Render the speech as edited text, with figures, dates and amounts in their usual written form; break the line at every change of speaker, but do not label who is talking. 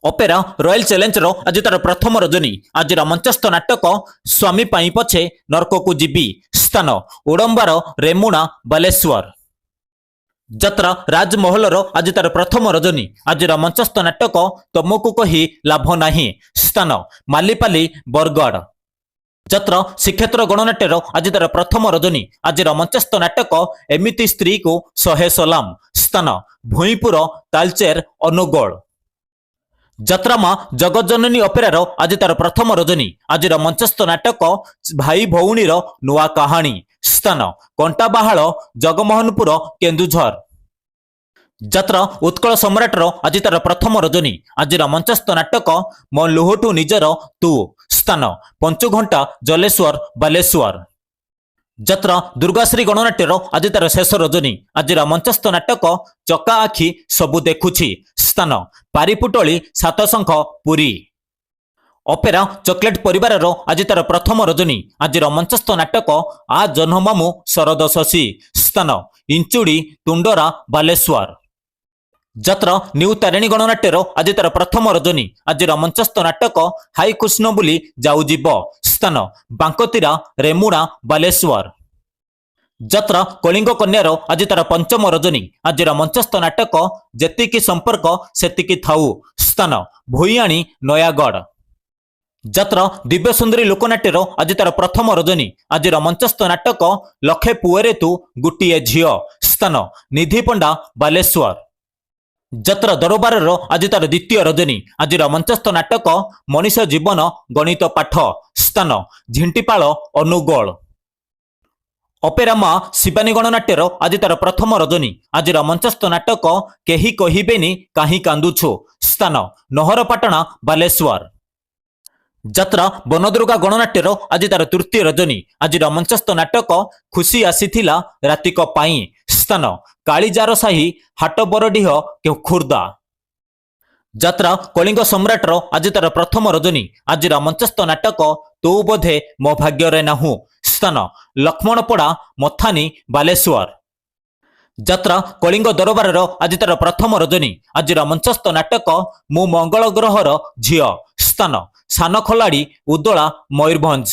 Opera royal ଚ୍ୟାଲେଞ୍ଜର ଆଜି ତାର ପ୍ରଥମ ରଜନୀ। ଆଜିର ମଞ୍ଚସ୍ଥ ନାଟକ ସ୍ୱାମୀ ପାଇଁ ପଛେ ନର୍କକୁ ଯିବି। ସ୍ଥାନ ଓଡମ୍ବାର ରେମୁଣା ବାଲେଶ୍ୱର। ଯାତ୍ରା ରାଜମହଲର ଆଜି ତାର ପ୍ରଥମ ରଜନୀ। ଆଜିର ମଞ୍ଚସ୍ଥ ନାଟକ ତମକୁ କହି ଲାଭ ନାହିଁ। ସ୍ଥାନ ମାଲିପାଲି ବରଗଡ଼। ଯାତ୍ରା ଶ୍ରୀକ୍ଷେତ୍ର ଗଣନାଟ୍ୟର ଆଜି ତାର ପ୍ରଥମ ରଜନୀ। ଆଜିର ମଞ୍ଚସ୍ଥ ନାଟକ ଏମିତି ସ୍ତ୍ରୀକୁ ଶହେ ସଲାମ। ସ୍ଥାନ ଭୂଇଁପୁର ତାଲଚେର ଅନୁଗୋଳ। ଯାତ୍ରା ମା ଜଗଜ୍ଜନନୀ ଅପେରାର ଆଜି ତାର ପ୍ରଥମ ରଜନୀ। ଆଜିର ମଞ୍ଚସ୍ଥ ନାଟକ ଭାଇ ଭଉଣୀର ନୂଆ କାହାଣୀ। ସ୍ଥାନ କଣ୍ଟାବାହାଳ ଜଗମୋହନପୁର କେନ୍ଦୁଝର। ଯାତ୍ରା ଉତ୍କଳ ସମ୍ରାଟର ଆଜି ତାର ପ୍ରଥମ ରଜନୀ। ଆଜିର ମଞ୍ଚସ୍ଥ ନାଟକ ମୋ ଲୁହଠୁ ନିଜର ତୁ। ସ୍ଥାନ ପଞ୍ଚୁଘଣ୍ଟା ଜଲେଶ୍ୱର ବାଲେଶ୍ୱର। ଯାତ୍ରା ଦୁର୍ଗାଶ୍ରୀ ଗଣନାଟ୍ୟର ଆଜି ତାର ଶେଷ ରଜନୀ। ଆଜିର ମଞ୍ଚସ୍ଥ ନାଟକ ଚକା ଆଖି ସବୁ ଦେଖୁଛି। ସ୍ଥାନ ପାରିପୁଟଳି ସାତଶଙ୍ଖ ପୁରୀ। ଅପେରା ଚକୋଲେଟ ପରିବାରର ଆଜି ତାର ପ୍ରଥମ ରଜନୀ। ଆଜିର ମଞ୍ଚସ୍ଥ ନାଟକ ଆ ଜହ୍ନମାମୁଁ ଶରଦ ଶଶୀ। ସ୍ଥାନ ଇଞ୍ଚୁଡ଼ି ତୁଣ୍ଡରା ବାଲେଶ୍ୱର। ଯାତ୍ରା ନ୍ୟୁ ତାରିଣୀ ଗଣନାଟ୍ୟର ଆଜି ତାର ପ୍ରଥମ ରଜନୀ। ଆଜିର ମଞ୍ଚସ୍ଥ ନାଟକ ହାଇ କୃଷ୍ଣ ବୋଲି ଯାଉ ଯିବ। ସ୍ଥାନ ବାଙ୍କତିରା ରେମୁଣା ବାଲେଶ୍ୱର। ଯାତ୍ରା କଳିଙ୍ଗ କନ୍ୟାର ଆଜି ତାର ପଞ୍ଚମ ରଜନୀ। ଆଜିର ମଞ୍ଚସ୍ଥ ନାଟକ ଯେତିକି ସମ୍ପର୍କ ସେତିକି ଥାଉ। ସ୍ଥାନ ଭୂଇଆଣୀ ନୟାଗଡ଼। ଯାତ୍ରା ଦିବ୍ୟସୁନ୍ଦରୀ ଲୋକନାଟ୍ୟର ଆଜି ତାର ପ୍ରଥମ ରଜନୀ। ଆଜିର ମଞ୍ଚସ୍ଥ ନାଟକ ଲକ୍ଷେ ପୁଅରେ ତୁ ଗୋଟିଏ ଝିଅ। ସ୍ଥାନ ନିଧି ପଣ୍ଡା ବାଲେଶ୍ୱର। ଯାତ୍ରା ଦରବାରର ଆଜି ତାର ଦ୍ୱିତୀୟ ରଜନୀ। ଆଜିର ମଞ୍ଚସ୍ଥ ନାଟକ ମଣିଷ ଜୀବନ ଗଣିତ ପାଠ। ସ୍ଥାନ ଝିଣ୍ଟିପାଳ ଅନୁଗୋଳ। ଅପେରା ମା ଶିବାନୀ ଗଣନାଟ୍ୟର ଆଜି ତାର ପ୍ରଥମ ରଜନୀ। ଆଜିର ମଞ୍ଚସ୍ଥ ନାଟକ କେହି କହିବେନି କାହିଁ କାନ୍ଦୁଛୁ। ସ୍ଥାନ ନହରପାଟଣା ବାଲେଶ୍ୱର। ଯାତ୍ରା ବନଦୁର୍ଗା ଗଣନାଟ୍ୟର ଆଜି ତାର ତୃତୀୟ ରଜନୀ। ଆଜିର ମଞ୍ଚସ୍ଥ ନାଟକ ଖୁସି ଆସିଥିଲା ରାତିକ ପାଇଁ। ସ୍ଥାନ କାଳିଜାର ସାହି ହାଟବରଡିହ ଖୋର୍ଦ୍ଧା। ଯାତ୍ରା କଳିଙ୍ଗ ସମ୍ରାଟର ଆଜି ତାର ପ୍ରଥମ ରଜନୀ। ଆଜିର ମଞ୍ଚସ୍ଥ ନାଟକ ତୁ ବୋଧେ ମୋ ଭାଗ୍ୟରେ ନାହୁଁ। ସ୍ଥାନ ଲକ୍ଷ୍ମଣପଡ଼ା ମଥାନୀ ବାଲେଶ୍ୱର। ଯାତ୍ରା କଳିଙ୍ଗ ଦରବାରର ଆଜି ତାର ପ୍ରଥମ ରଜନୀ। ଆଜିର ମଞ୍ଚସ୍ଥ ନାଟକ ମୁଁ ମଙ୍ଗଳ ଗ୍ରହର ଝିଅ। ସ୍ଥାନ ସାନ ଖଲାଡ଼ି ଉଦଳା ମୟୂରଭଞ୍ଜ।